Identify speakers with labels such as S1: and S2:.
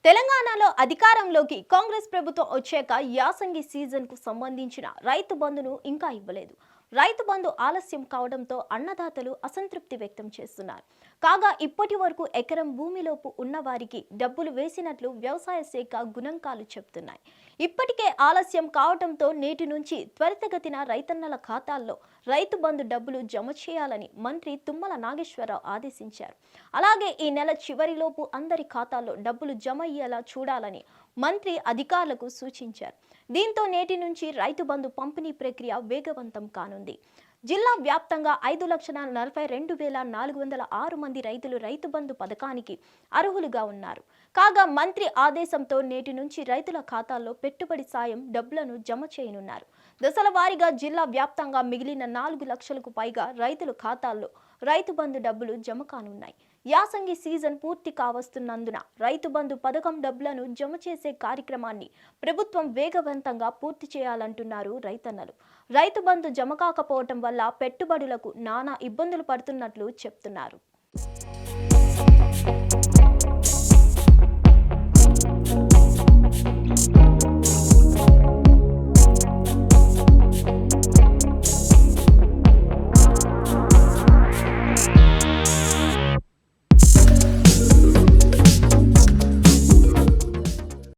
S1: తెలంగాణలో అధికారంలోకి కాంగ్రెస్ ప్రభుత్వం వచ్చాక యాసంగి సీజన్కు సంబంధించిన రైతు బంధును ఇంకా ఇవ్వలేదు. రైతు బంధు ఆలస్యం కావడంతో అన్నదాతలు అసంతృప్తి వ్యక్తం చేస్తున్నారు. కాగా ఇప్పటి వరకు ఎకరం భూమిలోపు ఉన్న వారికి డబ్బులు వేసినట్లు వ్యవసాయ శాఖ గణాంకాలు చెబుతున్నాయి. ఇప్పటికే ఆలస్యం కావడంతో నేటి నుంచి త్వరితగతిన రైతన్నల ఖాతాల్లో రైతు బంధు డబ్బులు జమ చేయాలని మంత్రి తుమ్మల నాగేశ్వరరావు ఆదేశించారు. అలాగే ఈ నెల చివరిలోపు అందరి ఖాతాల్లో డబ్బులు జమ అయ్యేలా చూడాలని మంత్రి అధికారులకు సూచించారు. దీంతో నేటి నుంచి రైతు బంధు పంపిణీ ప్రక్రియ వేగవంతం కానుంది. జిల్లా వ్యాప్తంగా 5,42,406 మంది రైతులు రైతు బంధు పథకానికి అర్హులుగా ఉన్నారు. కాగా మంత్రి ఆదేశంతో నేటి నుంచి రైతుల ఖాతాల్లో పెట్టుబడి సాయం డబ్బులను జమ చేయనున్నారు. దశల వారీగా జిల్లా వ్యాప్తంగా మిగిలిన 4 లక్షలకు పైగా రైతుల ఖాతాల్లో రైతు బంధు డబ్బులు జమ కానున్నాయి. యాసంగి సీజన్ పూర్తి కావస్తున్నందున రైతు బంధు పథకం డబ్బులను జమ చేసే కార్యక్రమాన్ని ప్రభుత్వం వేగవంతంగా పూర్తి చేయాలంటున్నారు రైతన్నలు. రైతు బంధు జమ కాకపోవటం వల్ల పెట్టుబడులకు నానా ఇబ్బందులు పడుతున్నట్లు చెప్తున్నారు.